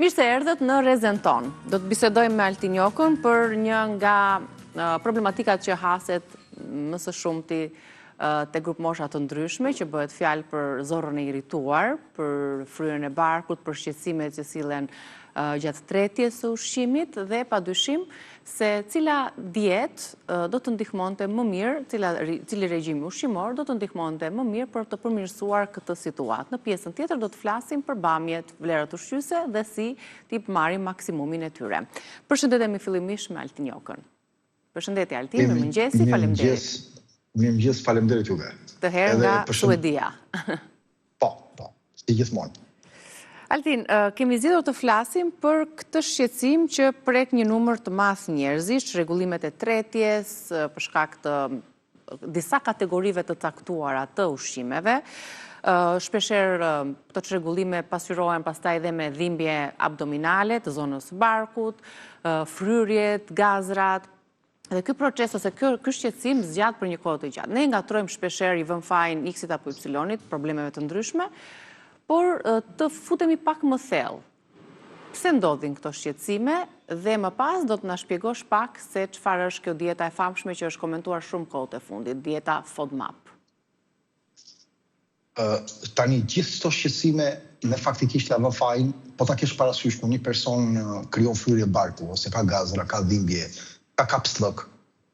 Mirë se erdhët në Rezen ton. Do të bisedojmë me Altin Jokën për një nga problematikat që haset më së shumti te grup mosha të ndryshme, që bëhet fjalë për zorrën e irrituar, për fryrën e barkut, për shqetësimet që sillen gjatë tretjes së ushqimit dhe padyshim se cila dietë do të ndihmonte më mirë, cili regjim ushqimor do të ndihmonte më mirë për të përmirësuar këtë situatë. Në pjesën tjetër do të flasim për bamjet, vlerat ushqyese dhe si t'i marrim maksimumin e tyre. Përshëndetemi fillimisht me Altin Jokën. Përshëndetje Altin, mirëmëngjesi, faleminderit. Mirëmëngjes, faleminderit juve. Të herë nga Suedia. Po, si gjithmonë. Altin, kemi zgjedhur të flasim për këtë shqetësim që prek një numër të madh njerëzish, rregullimet e tretjes, për shkak të disa kategorive të caktuara të ushqimeve. Shpeshherë këto çrregullime pasqyrohen pastaj edhe me dhimbje abdominale të zonës së barkut, fryrjet, gazrat. Dhe ky proces ose ky shqetësim zgjat për një kohë të gjatë. Ne ngatrojmë shpeshherë, i vëmë fajin X-it apo Y-it, problemeve të ndryshme, por të futemi pak më thellë. Pse ndodhin këto shqetësime dhe më pas do të na shpjegosh pak se çfarë është kjo dieta e famshme që është komentuar shumë kohët e fundit, dieta FODMAP. Tani gjithë këto shqetësime ne faktikisht ja vëmë fajin, po ta kesh parasysh kur një person krijon fryrje barku ose ka gazra, ka dhimbje, ka kapslok,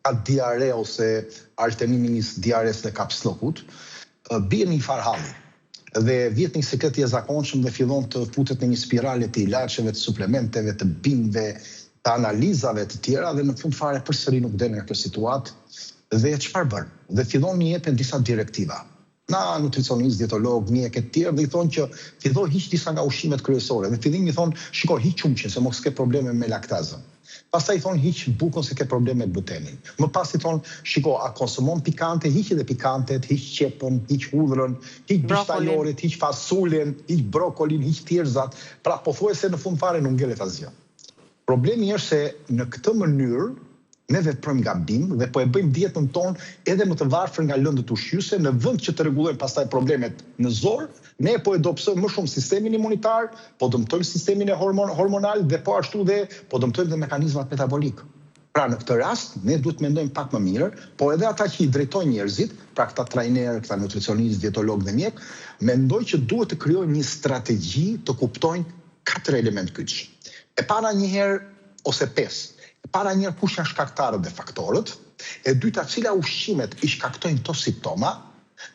ka diare ose arteminis diares dhe kapslokut, bie në një farë halli. Dhe vjet një sekret i jashtëzakonshëm dhe fillon të futet në një spirale të ilaçeve, të suplementeve, të bimëve, të analizave të tjera dhe në fund fare përsëri nuk del nga kjo situatë dhe çfarë bën? Dhe fillon i jepen disa direktiva. Na nutricionist, dietolog, mjek e tjerë dhe i thonë që fillo hiq disa nga ushqimet kryesore. Dhe fillim i thonë, shiko, hiq qumqin se mos ke probleme me laktazën. Pastaj i thonë, hiq bukën se ke probleme me glutenin. Më pas i thonë, shiko, a konsumon pikante, hiq edhe pikantet, hiq qepën, hiq hudhrën, hiq bishtajorit, hiq fasulin, hiq brokolin, hiq thjerëzat. Pra pothuajse në fund fare nuk ngelet asgjë. Problemi është se në këtë mënyrë ne veprojmë gabim dhe po e bëjmë dietën tonë edhe më të varfër nga lëndët ushqyese, në vend që të rregullojmë pastaj problemet në zor, ne po e dobësojmë më shumë sistemin imunitar, po dëmtojmë sistemin e hormonal dhe po ashtu dhe po dëmtojmë dhe mekanizmat metabolik. Pra në këtë rast ne duhet mendojmë pak më mirë, po edhe ata që i drejtojnë njerëzit, pra këta trajner, këta nutricionist, dietolog dhe mjek, mendoj që duhet të krijojnë një strategji të kuptojnë 4 element kyç. E para një herë ose 5. Para njërë kush janë shkaktarët dhe faktorët, e dyta cila ushqimet i shkaktojnë këto simptoma,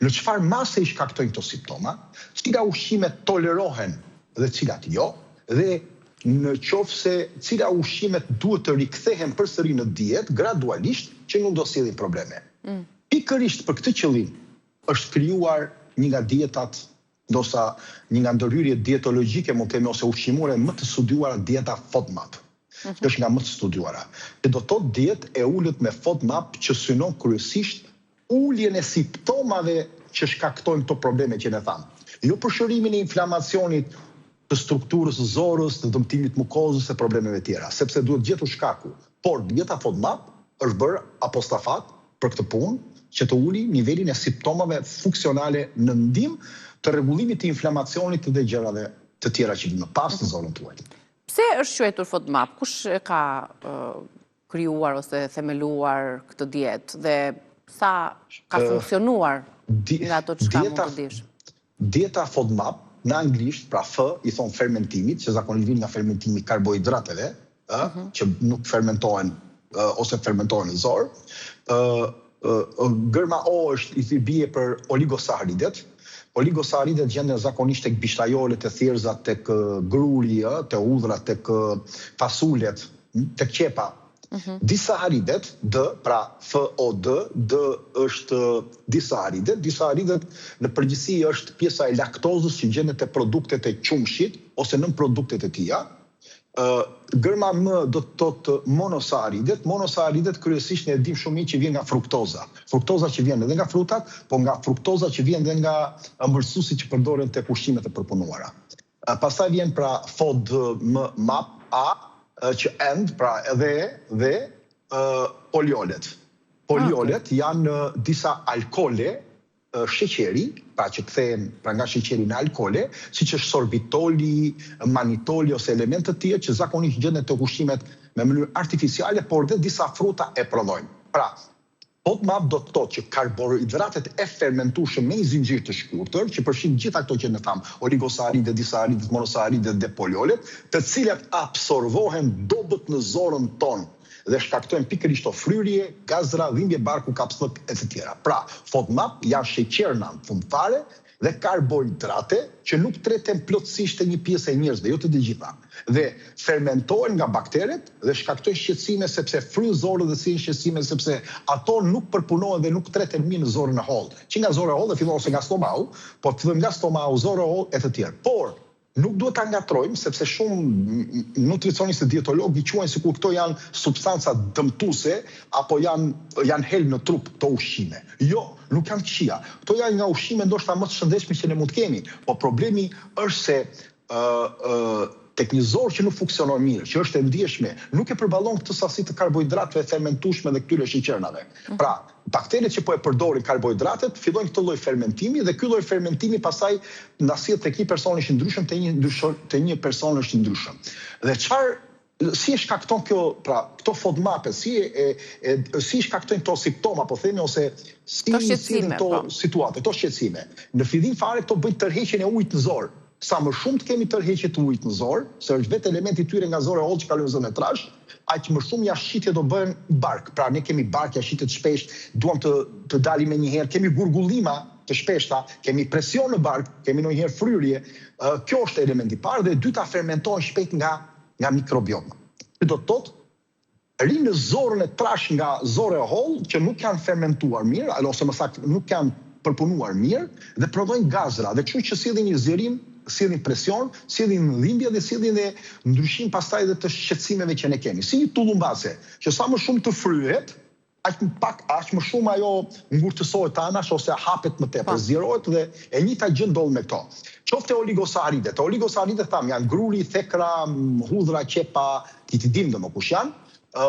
në çfarë mase i shkaktojnë këto simptoma, cila ushqimet tolerohen dhe cilat jo, dhe në qoftë se cila ushqimet duhet të rikthehen përsëri në dietë gradualisht që nuk do sjellin probleme. Pikërisht për këtë qëllim është krijuar një nga dietat, ndoshta një nga ndërhyrjet dietologjike, mund të themi ose ushqimore më të studiuara, dieta FODMAP. Është nga më të studiuara. Dhe do të thotë dietë e ulët me FODMAP që synon kryesisht uljen e simptomave që shkaktojnë këto probleme që ne thamë. Jo përshërimin e inflamacionit të strukturës së zorrës, të dëmtimit mukozës e problemeve tjera, sepse duhet gjetur shkaku. Por dieta FODMAP është bërë apostafat për këtë punë që të uli nivelin e simptomave funksionale në ndihmë të rregullimit të inflamacionit dhe gjërave të tjera që vinë më pas në zonën tuaj. Pse është quajtur FODMAP? Kush e ka krijuar ose themeluar këtë dietë dhe sa ka funksionuar nga ato çka mund të dish? Dieta FODMAP në anglisht, pra F i thon fermentimit, që zakonisht vjen nga fermentimi i karbohidrateve, që nuk fermentohen ose fermentohen në zor. Gërma O është i bie për oligosaharidet. Oligosaharidet gjenden zakonisht tek bishtajolet, e thjerëzat, tek gruri, te hudhrat, tek fasulet, tek qepa. Disaharidet, D, pra FOD, D është disaharidet. Disaharidet në përgjithësi është pjesa e laktozës që gjendet te produktet e qumshit ose nën produktet e tija. Gërma M do të thotë monosaharidet. Monosaharidet kryesisht ne e dim shumë mirë që vjen nga fruktoza. Fruktoza që vjen edhe nga frutat, po nga fruktoza që vjen edhe nga ëmbëlsuesit që përdoren tek ushqimet e përpunuara. Pastaj vjen pra FODMAP A, që end, pra edhe poliolet. Poliolet janë disa alkole sheqeri, pra që kthehen pra nga sheqeri në alkoole, siç është sorbitoli, manitoli ose elemente të tjerë që zakonisht gjenden te ushqimet me mënyrë artificiale, por dhe disa fruta e prodhojnë. Pra, FODMAP do të thotë që karbohidratet e fermentueshëm me një zinxhir të shkurtër, që përfshin gjitha ato që ne tham, oligosaharidet, disaharidet, monosaharidet dhe poliolet, të cilat absorbohen dobët në zorën tonë dhe shkaktojnë pikërisht fryrje, gazra, dhimbje barku, kapslëk e të tjera. Pra, FODMAP janë sheqerna fundfare dhe karbohidrate që nuk treten plotësisht e një pjesë e njerëzve, jo të gjitha. Dhe fermentohen nga bakteret dhe shkaktojnë shqetësime sepse fryjnë zorën dhe sjellin shqetësime sepse ato nuk përpunohen dhe nuk treten mirë në zorën e hollë. Që nga zora e hollë fillon ose nga stomaku, por fillon nga stomaku, zora e hollë e të tjerë. Por nuk duhet ta ngatrojmë sepse shumë nutricionistë dietologë quajnë sikur këto janë substanca dëmtuese apo janë helm në trup këto ushqime. Jo, nuk janë këqija. Këto janë nga ushqime ndoshta më të shëndetshme që ne mund të kemi, po problemi është se tek një zorë që nuk funksionon mirë, që është e ndjeshme, nuk e përballon këtë sasi të karbohidratëve fermentueshme dhe këtyre sheqernave. Pra, bakteret që po e përdorin karbohidratet fillojnë këtë lloj fermentimi dhe ky lloj fermentimi pastaj na sjell tek një person është i ndryshëm te një person është i ndryshëm. Dhe si e shkakton kjo, pra, këto FODMAP, si shkaktojnë këto simptoma, po themi, ose si këto situate, këto shqetësime. Në fillim fare këto bëjnë tërheqjen e ujit në zorë. Sa më shumë të kemi tërheqje të ujit në zorë, se është vetë elementi tyre nga zora e hollë që kalojnë në zonën e trash, aq më shumë jashitje do bëhen bark. Pra ne kemi bark, jashitje të shpeshtë, duam të dalim me njëherë, kemi gurgullima të shpeshta, kemi presion në bark, kemi ndonjëherë fryrje. Kjo është elementi i parë dhe e dyta fermentohen shpejt nga mikrobioma. Që do të thotë rinë në zorën e trash nga zora e hollë që nuk janë fermentuar mirë, ose më saktë nuk janë përpunuar mirë dhe prodhojnë gazra dhe kështu që sillin një zgjerim, sillin presion, sillin dhimbje dhe sillin dhe ndryshim pastaj edhe të shqetësimeve që ne kemi. Si një tullumbase, që sa më shumë të fryhet, aq më shumë ajo ngurtësohet anash ose hapet më tepër, zgjerohet dhe e njëjta gjë ndodh me këto. Qoftë oligosaharidet. Oligosaharidet tham janë gruri, thekra, hudhra, qepa, ti dim domosdoshmë janë,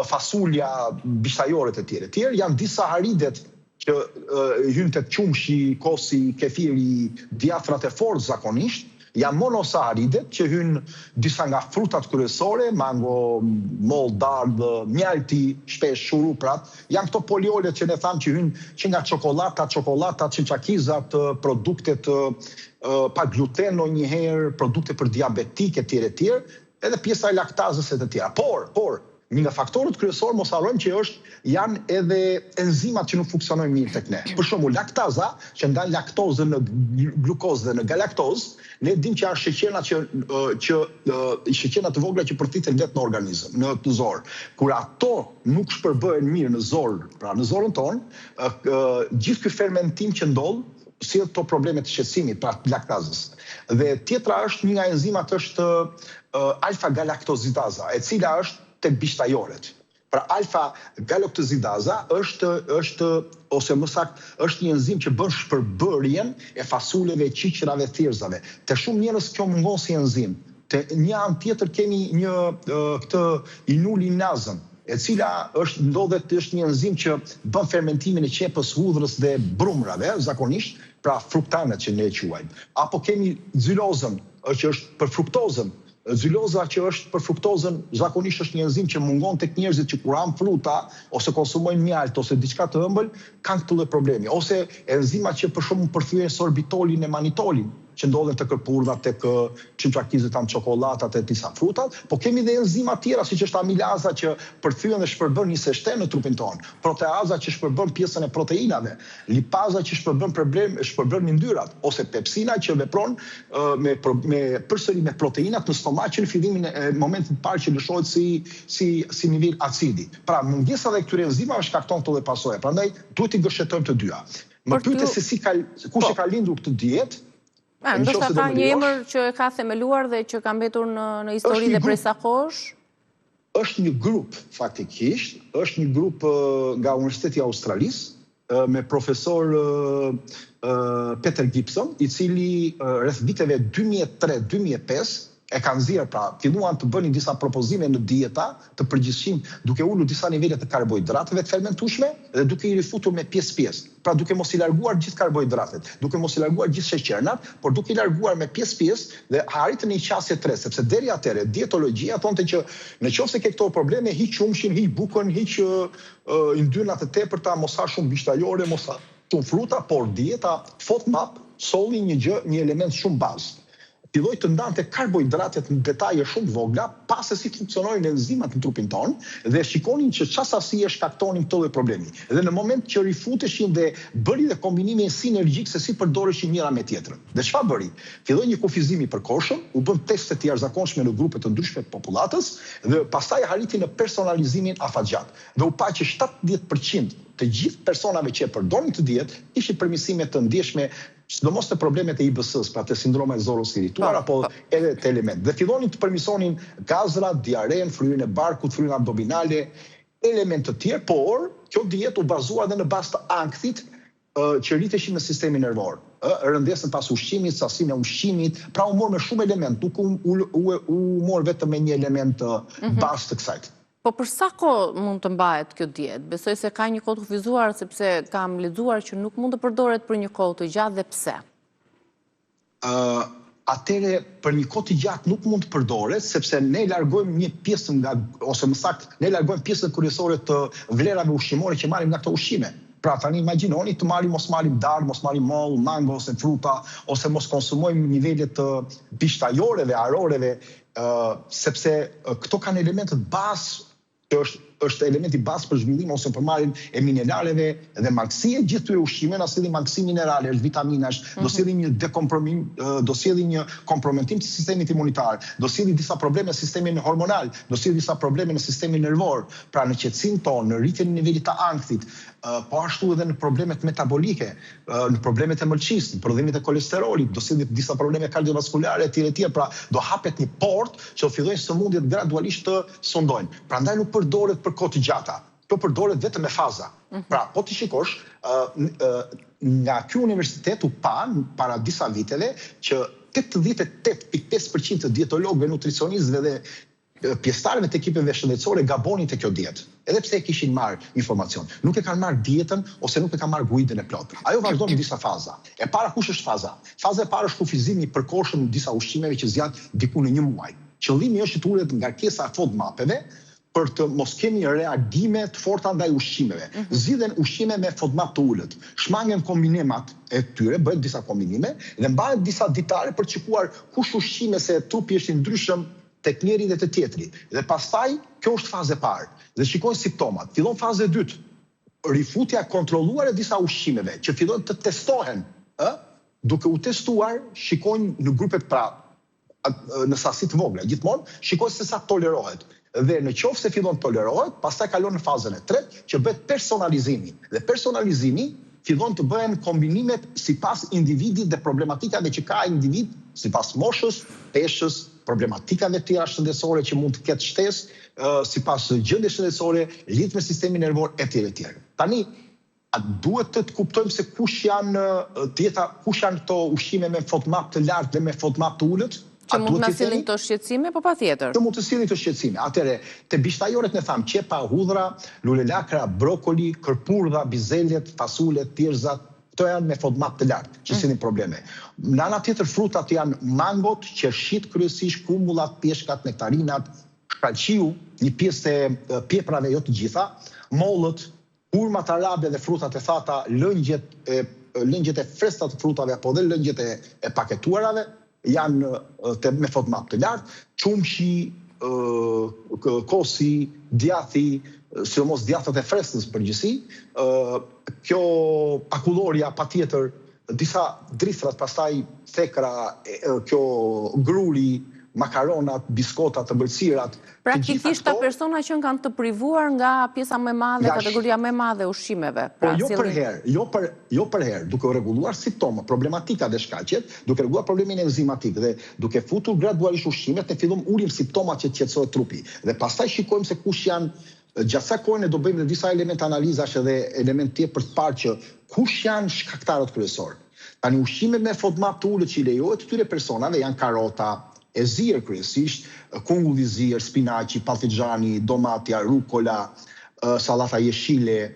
fasulja, bishtajoret e tjerë, janë disaharidet që hynë të qumshi, kosi, kefiri, djathtrat e fortë zakonisht, janë monosaharidet që hynë disa nga frutat kryesore, mango, moll, dardhë, mjalti, shpesh shuruprat, janë këto poliolet që ne thamë që hynë që nga çokolata, çinçakizat, produktet pa gluten ndonjëherë, produkte për diabetik e tjerë, edhe pjesa e laktazës e të tjera. Por një nga faktorët kryesorë mos harrojmë që janë edhe enzimat që nuk funksionojnë mirë tek ne. Për shembull, laktaza, që ndan laktozën në glukozë dhe në galaktozë, ne dimë që janë sheqerna të vogla që përthiten let në organizëm, në zorë. Kur ato nuk shpërbëhen mirë në zorë, pra në zorën tonë, gjithë ky fermentim që ndodh sjell këto probleme të shqetësimit, pra laktazës. Dhe tjetra është një nga enzimat është alfa-galaktozidaza, e cila është tek bishtajoret. Pra alfa-galaktozidaza është ose më saktë është një enzim që bën shpërbërjen e fasuleve, qiqrave, thirrzave. Te shumë njerëz kjo mungon si enzim. Te një anë tjetër kemi këtë inulinazën, e cila është një enzim që bën fermentimin e qepës, hudhrës dhe brumrave, zakonisht, pra fruktanet që ne e quajmë. Apo kemi xylozën, që është për fruktozën. Xyloza që është për fruktozën, zakonisht është një enzim që mungon tek njerëzit që kur han fruta ose konsumojnë mjalt ose diçka të ëmbël, kanë këtë lloj problemi. Ose enzimat që për shembull përthyejnë sorbitolin e manitolin, që ndodhen tek kërpurdhat, tek çinçakizët, çokolatat e disa frutat, po kemi dhe enzima tjera siç është amilaza që përthyen dhe shpërbën një seshten në trupin tonë, proteaza që shpërbën pjesën e proteinave, lipaza që shpërbën yndyrrat, ose pepsina që vepron përsëri me proteinat në stomak që në fillimin e momentit parë që lëshohet si nivel acidi. Pra mungesa dhe këtyre enzimave shkakton këto dhe pasojë. Prandaj duhet i gëshetojmë të dyja. Më pyetë se kush e ka lindur këtë dietë. Ndoshta ka një emër që e ka themeluar dhe që ka mbetur në histori dhe prej sa kohësh? Është një grup, faktikisht, është një grup nga Universiteti i Australisë me profesor Peter Gibson, i cili rreth viteve 2003-2005 e kanë nxjerrë, pra filluan të bënin disa propozime në dieta të përgjithshëm, duke ulur disa nivele të karbohidrateve të fermentueshme dhe duke i rifutur me pjesë-pjesë. Pra duke mos i larguar gjithë karbohidratet, duke mos i larguar gjithë sheqernat, por duke i larguar me pjesë-pjesë dhe arritën në një qasje 3, sepse deri atëherë dietologjia thonte që nëse ke këto probleme, hiq qumshin, hiq bukën, hiq yndyrnat e tepërta, mos ha shumë bishtajore, mos ha shumë fruta, por dieta FODMAP solli një element shumë bazë. Filloi të ndante karbohidratet në detaje shumë vogla, pas se si funksionojnë enzimat në trupin tonë dhe shikonin që çfarë sasi e shkaktonin këto lloj problemi. Dhe në moment që rifuteshin dhe bëri dhe kombinime sinergjik se si përdoreshin njëra me tjetrën. Dhe çfarë bëri? Filloi një kufizim i përkohshëm, u bën teste të jashtëzakonshme në grupe të ndryshme të popullatës dhe pastaj arriti në personalizimin afatgjat. Dhe u pa që 70% të gjithë personave që e përdorin të dietë ishin përmirësime të ndjeshme, sidomos të problemet e IBS-s, pra të sindromet zoros irrituar apo edhe të element. Dhe fillonin të përmirësonin gazrat, diaren, fryrjen e barkut, fryrjen abdominale, elemente të tjerë, por kjo dietë u bazua edhe në bazë të ankthit që rriteshin në sistemin nervor. Rëndesën pas ushqimit, sasinë e ushqimit, pra u morë me shumë element, nuk u morë vetëm me një element bazë të kësaj. Po për sa kohë mund të mbahet kjo dietë? Besoj se ka një kohë të kufizuar, sepse kam lexuar që nuk mund të përdoret për një kohë të gjatë dhe pse? Atëre për një kohë të gjatë nuk mund të përdoret, sepse ne largojmë një pjesë nga, ose më saktë, ne largojmë pjesën kryesore të vlerave ushqimore që marrim nga këto ushqime. Pra tani imagjinoni të mos marrim darë, mos marrim moll, mango ose fruta, ose mos konsumojmë nivele të bishtajoreve, aroreve, sepse këto kanë elementet bazë që është elementi bazë për zhvillim ose për marrjen e mineraleve dhe mangësie, gjithë këtyre ushqimeve na sillin mangësi minerale, është vitaminash, do sillin do sillin një komprometim të sistemit imunitar, do sillin disa probleme në sistemin hormonal, do sillin disa probleme në sistemin nervor, pra në qetësinë tonë, në rritjen e nivelit të ankthit, po ashtu edhe në problemet metabolike, në problemet e mëlçisë, në prodhimin e kolesterolit, do sillin disa probleme kardiovaskulare etj. Pra do hapet një portë që fillojnë sëmundjet gradualisht të sondojnë. Prandaj nuk përdoret për kohë të gjata. Kjo përdoret vetëm me faza. Pra, po ti shikosh, nga ky universitet u pa para disa viteve që 88.5% të dietologëve, nutricionistëve dhe pjesëtarëve të ekipeve shëndetësore gabonin te kjo dietë. Edhe pse e kishin marrë informacion. Nuk e kanë marrë dietën ose nuk e kanë marrë guidën e plotë. Ajo vazhdon në disa faza. E para kush është faza? Faza e parë është kufizimi i përkohshëm në disa ushqimeve që zgjat diku në 1 muaj. Qëllimi është të ulet ngarkesa e FODMAP-eve për të mos kemi reagime të forta ndaj ushqimeve. Zgjidhen ushqime me FODMAP të ulët. Shmangen kombinimat e tyre, bëhen disa kombinime dhe mbahen disa ditare për të shikuar kush ushqime se trupi është i ndryshëm tek njëri dhe të tjetri. Dhe pastaj, kjo është faza e parë. Dhe shikojnë simptomat. Fillon faza e dytë. Rifutja kontrolluar e disa ushqimeve që fillojnë të testohen. Duke u testuar, shikojnë në grupet pra në sasi të vogla, gjithmonë, shikojnë se sa tolerohet. Dhe në qoftë se fillon të tolerohet, pastaj kalon në fazën e tretë që bëhet personalizimi. Dhe personalizimi fillon të bëhen kombinimet sipas individit dhe problematikave që ka individ, sipas moshës, peshës, problematikave të tjera shëndetësore që mund të ketë shtesë, sipas gjendjes shëndetësore, lidhje me sistemin nervor etj. Tani, a duhet të kuptojmë se kush janë këto ushqime me FODMAP të lartë dhe me FODMAP të ulët? Që mund të na sillin këto shqetësime, po patjetër. Që mund të sillin këto shqetësime. Atëre, te bishtajoret ne tham qepa, hudhra, lulelakra, brokoli, kërpurdha, bizelet, fasulet, thjerëzat, këto janë me FODMAP të lartë, që sillin probleme. Në ana tjetër frutat janë mangot, qershit kryesisht, kumbullat, peshkat, nektarinat, shkallqiu, një pjesë e pjeprave jo të gjitha, mollët, hurmat arabe dhe frutat e thata, lëngjet e freskta të frutave apo dhe lëngjet e paketuarave janë me FODMAP të lartë, qumshi, kosi, djathi, sidomos djathat e freskës përgjithësi, kjo akulloria patjetër, disa drithrat, pastaj thekra, kjo gruli, makaronat, biskotat, ëmbëlsirat. Praktikisht ta persona që kanë të privuar nga pjesa më e madhe, kategoria më e madhe e ushqimeve. Po jo për herë, duke rregulluar simptomat, problematika dhe shkaqet, duke rregulluar problemin enzimatik dhe duke futur gradualisht ushqimet, ne fillojmë ulim simptomat që qetësohet trupi. Dhe pastaj shikojmë se kush janë, gjatë sa kohë ne do bëjmë disa elemente analizash edhe element tjetër për të parë që kush janë shkaktarët kryesorë. Tani ushqimet me FODMAP të ulët që i lejohet këtyre personave janë karota, e zier kryesisht, kungulli zier, spinaqi, patlıgjani, domatja, rukola, sallata jeshile,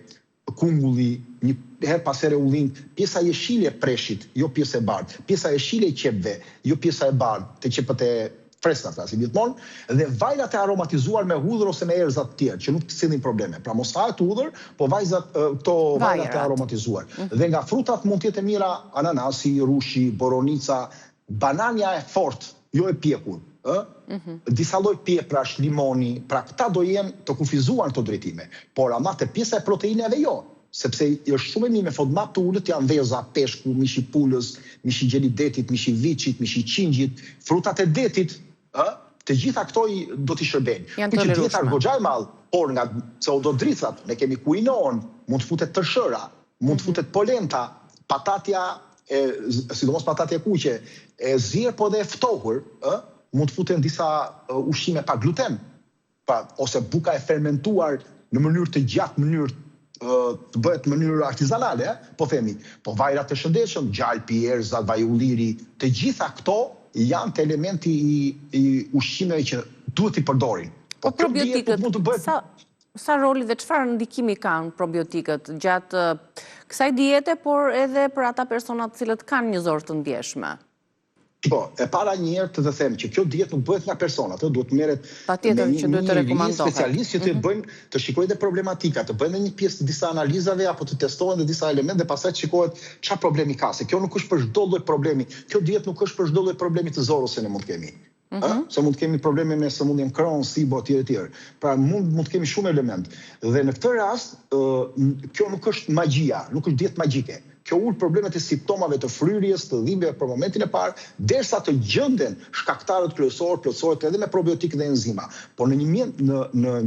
kungulli, një herë pas here ullin, pjesa jeshile e preshit, jo pjesa e bardhë, pjesa jeshile e qepëve, jo pjesa e bardhë, të qepët e freskët, si gjithmonë, dhe vajrat e aromatizuar me hudhër ose me erëza të tjerë, që nuk të sillin probleme. Pra mos hahet hudhër, po këto vajrat e aromatizuar. Dhe nga frutat mund të jetë mira ananasi, rushi, boronica, banania e fortë, jo e pjekur. Disa lloj pjeprash, limoni, pra këta do jenë të kufizuar këto drejtime. Por ama te pjesa e proteinave jo, sepse është shumë e mirë me FODMAP të ulët janë veza, peshku, mishi pulës, mishi gjelidetit, mishi viçit, mishi qingjit, frutat e detit, të gjitha këto do t'i shërbejnë. Janë të që dietar goxha e madh, por nga pseudodrithat, ne kemi kuinon, mund të futet tërshëra, mund të futet polenta, patatja, sidomos patatja kuqe, e zier po dhe e ftohur, mund të futen disa ushqime pa gluten, ose buka e fermentuar në mënyrë të gjatë, mënyrë të bëhet në mënyrë artizanale, po themi, po vajrat të shëndetshëm, gjalpi, erza, vaj ulliri, të gjitha këto janë të elementi i ushqimeve që duhet i përdorin. Po probiotikët, sa roli dhe çfarë ndikimi kanë probiotikët gjatë kësaj diete, por edhe për ata personat cilët kanë një zor të ndjeshme? Po, e para njerë të them që kjo dietë nuk bëhet nga personat, duhet merret me një specialist që të shikojë dhe problematika, të bëjnë një pjesë të disa analizave apo të testohen dhe disa elemente dhe pastaj shikohet çfarë problemi ka, se kjo nuk është për çdo lloj problemi. Kjo dietë nuk është për çdo lloj problemi të zorës që ne mund të kemi. Se mund të kemi probleme me sëmundjen Crohn, SIBO etj. Pra mund të kemi shumë element. Dhe në këtë rast, kjo nuk është magjia, nuk është dietë magjike. Kjo ul problemet e simptomave të fryrjes, të dhimbjeve për momentin e parë, derisa të gjenden shkaktarët kryesorë, plotësohet edhe me probiotikë dhe enzima. Por në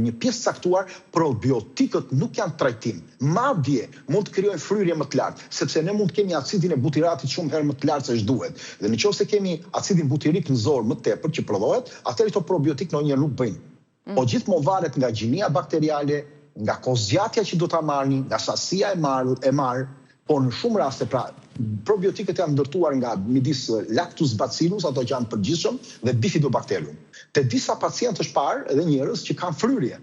një pjesë caktuar, probiotikët nuk janë trajtim. Madje mund të krijojnë fryrje më të lartë, sepse ne mund të kemi acidin e butiratit shumë herë më të lartë se ç'duhet. Dhe nëse kemi acidin butirik në zor më tepër që prodhohet, atëherë këto probiotik ndonjëherë nuk bëjnë. Po gjithmonë varet nga gjinia bakteriale, nga kozgjatja që do ta marrni, nga sasia e marr. Por në shumë raste, pra, probiotikët janë ndërtuar nga midis lactus bacillus, ato që janë përgjithshëm, dhe bifidobacterium. Te disa pacientë është parë edhe njerëz që kanë fryrje.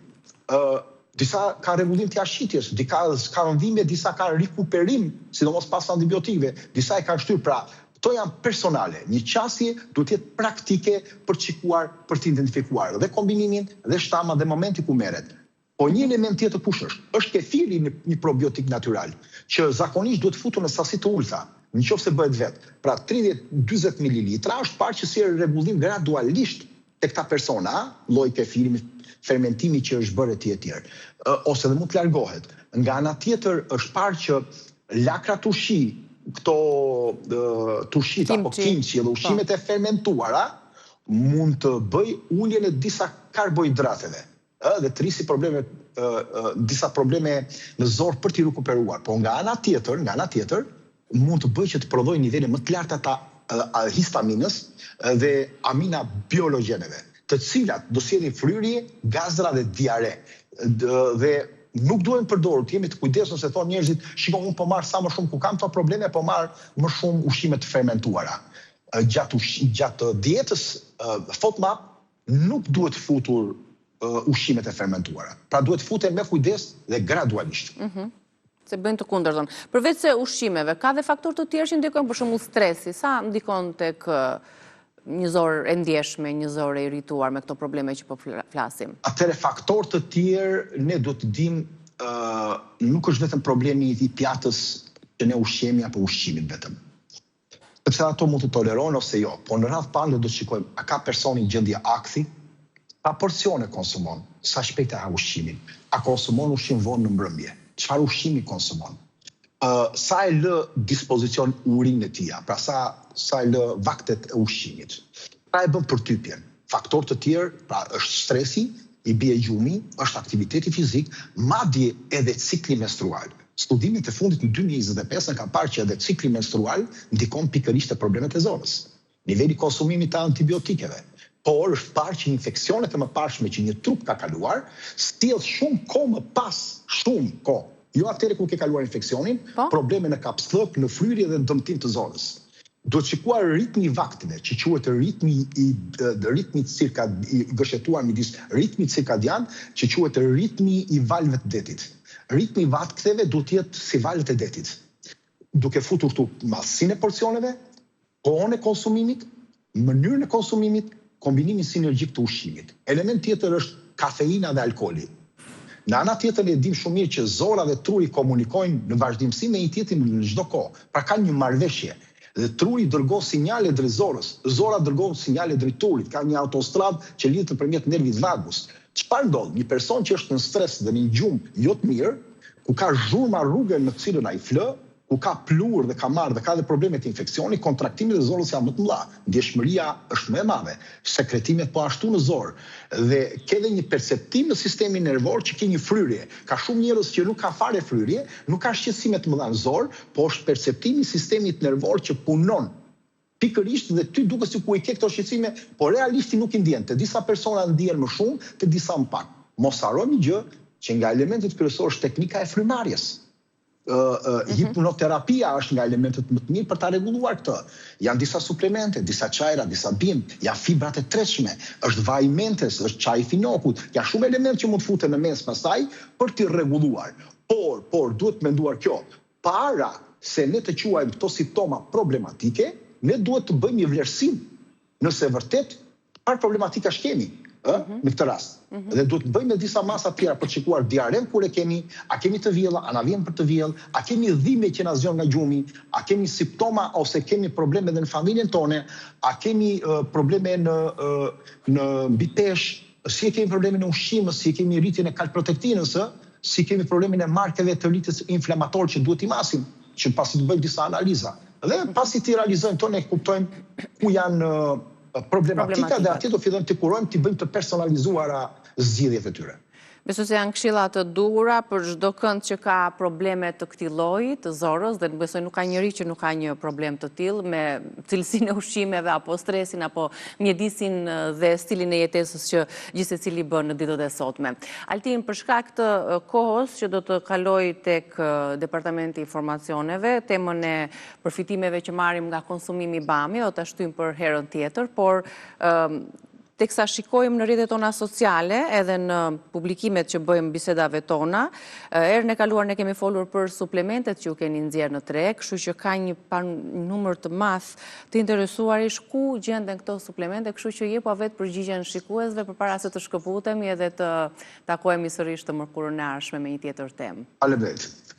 Disa kanë rregullim të jashtëqitjes, disa kanë dhimbje, disa kanë rikuperim, sidomos pas antibiotikëve, disa e kanë shtyr, pra, këto janë personale. Një qasje duhet të jetë praktike për të shikuar, për të identifikuar dhe kombinimin, dhe shtama dhe momenti ku merret. Po një element tjetër kush është? Është kefiri një probiotik natyral, që zakonisht duhet futur në sasi të ulta, nëse bëhet vetë. Pra 30-40 ml është parë që si rregullim gradualisht tek ta persona, lloji kefiri, fermentimi që është bërë etj. Ose dhe mund të largohet. Nga ana tjetër është parë që lakrat ushi, këto tushit apo kimchi dhe ushqimet e fermentuara mund të bëj uljen e disa karbohidrateve. Dhe të rrisi disa probleme në zor për t'i rikuperuar. Po nga ana tjetër, mund të bëjë që të prodhoj nivele më të larta të histaminës dhe amina biologjeneve, të cilat do sjellin fryrje, gazra dhe diare. Dhe nuk duhen përdorur, të jemi të kujdesshëm se thonë njerëzit, shiko unë po marr sa më shumë ku kam këto probleme, po marr më shumë ushqime të fermentuara. Gjatë dietës FODMAP nuk duhet futur ushqimet e fermentuara. Pra duhet futen me kujdes dhe gradualisht. Se bëjnë të kundërtën. Përveç se ushqimeve, ka dhe faktor të tjerë që ndikojnë, për shembull stresi, sa ndikon tek një zor e ndjeshme, një zor e irrituar me këto probleme që po flasim? Atëre faktor të tjerë ne do të dim nuk është vetëm problemi i pjatës që ne ushqemi apo ushqimin vetëm. Sepse ato mund të tolerojnë ose jo, po në radhë parë do të shikojmë a ka personi gjendje akthi, a porcione konsumon, sa shpejt e ha ushqimin, a konsumon ushqim vonë në mbrëmje, çfarë ushqimi konsumon, sa e lë dispozicion urinë e tij, pra sa e lë vaktet e ushqimit, pra e bën përtypjen. Faktor të tjerë, pra është stresi, i bie gjumi, është aktiviteti fizik, madje edhe cikli menstrual. Studimet e fundit në 2025 kanë parë që edhe cikli menstrual ndikon pikërisht te problemet e zorës. Niveli konsumimit të antibiotikeve. Por është parë që infeksionet e mëparshme që një trup ka kaluar, sjell shumë kohë më pas, shumë kohë. Jo atëherë kur ke kaluar infeksionin, probleme në kapslëk, në fryrje dhe në dëmtim të zorës. duhet shikuar ritmi i vaktive, që quhet ritmi i gëshetuar midis ritmit cirkadian, që quhet ritmi i valëve të detit. Ritmi i vaktive duhet të jetë si valët e detit, duke futur këtu masinë e porcioneve, kohën e konsumimit, mënyrën e konsumimit, kombinimin sinergjik të ushqimit. Element tjetër është kafeina dhe alkooli. Në ana tjetër e dim shumë mirë që zora dhe truri komunikojnë në vazhdimsi me një tjetrin në çdo kohë. Pra kanë një marrëveshje. Dhe truri dërgon sinjale drejt zorës, zora dërgon sinjale drejt trurit, ka një autostradë që lidhet nëpërmjet nervit vagus. Çfarë ndodh? Një person që është në stres dhe në një gjumë jo të mirë, ku ka zhurma rrugën në cilën ai flë, ku ka plur dhe ka marrë dhe ka dhe probleme të infeksioni, kontraktimi dhe zorës janë më të mëdha. Ndjeshmëria është më e madhe, sekretimet po ashtu në zorë. Dhe ke dhe një perceptim në sistemin nervor që ke një fryrje. Ka shumë njerëz që nuk ka fare fryrje, nuk ka shqetësime të mëdha në zorë, po është perceptimi i sistemit nervor që punon pikërisht dhe ty duket sikur i ke këto shqetësime, por realisht nuk i ndjen. Te disa persona ndjen më shumë, te disa më pak. Mos harroni një gjë që nga elementet kryesorë është teknika e frymarrjes. Hipnoterapia është nga elementet më të mirë për ta rregulluar këtë. Janë disa suplemente, disa çajra, disa bimë, janë fibrat e tretshme, është vaj mentes, është çaji finokut, janë shumë elementë që mund të futen në mes pastaj për t'i rregulluar. Por duhet menduar kjo, para se ne të quajmë këto simptoma problematike, ne duhet të bëjmë një vlerësim nëse vërtet çfarë problematikash kemi. Në këtë rast. Dhe duhet të bëjmë disa masa tjera për të shikuar diaren kur e kemi, a kemi të vjella, a na vjen për të vjell, a kemi dhimbje që na zgjon nga gjumi, a kemi simptoma ose kemi probleme edhe në familjen tonë, a kemi probleme në mbi peshë, si e kemi probleme në ushqim, si e kemi rritjen e kalprotektinës, si kemi problemin e markeve të rritjes inflamator që duhet i masim, që pasi të bëjmë disa analiza. Dhe pasi të realizojmë tonë, ne kuptojmë ku janë problematika dhe atje do fillojmë të kurojmë të bëjmë të personalizuara zgjidhjet e tyre. Besoj se janë këshilla të duhura për çdo kënd që ka probleme të këtij lloji të zorës dhe besoj nuk ka njëri që nuk ka një problem të tillë me cilësinë e ushqimeve apo stresin apo mjedisin dhe stilin e jetesës që gjithsecili bën në ditët e sotme. Altin, për shkak të kohës që do të kaloj tek Departamenti i Informacioneve, temën e përfitimeve që marrim nga konsumimi i bamit do ta shtyjmë për herën tjetër, por teksa shikojmë në rrjetet tona sociale, edhe në publikimet që bëjmë bisedave tona, herën e kaluar ne kemi folur për suplementet që ju keni nxjerrë në treg, kështu që ka një numër të madh të interesuarish ku gjenden këto suplemente, kështu që jepo vetë përgjigjen shikuesve përpara se të shkëputemi edhe të takohemi sërish të mërkurën e ardhshme me një tjetër temë.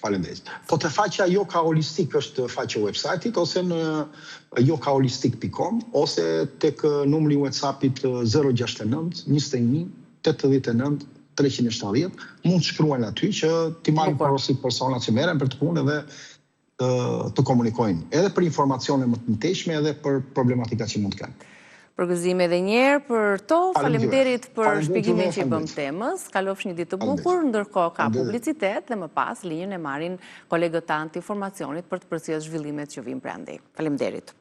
Faleminderit. Po te faqja Yoka Holistik është faqja e website-it ose në yokaholistik.com ose tek numri i WhatsApp-it 069 21 89 370, mund të shkruajnë aty që ti marrin porosi personat që merren për të punë edhe të komunikojnë, edhe për informacione më të mëtejshme edhe për problematika që mund të kenë. Përgëzime edhe njerë për to, faleminderit për shpjegimin që i bëm temës, kalofsh një ditë të bukur, ndërkohë ka publicitet dhe më pas linjën e marrin kolegët tanë të informacionit për të përcjellë zhvillimet që vijnë prandej. Faleminderit.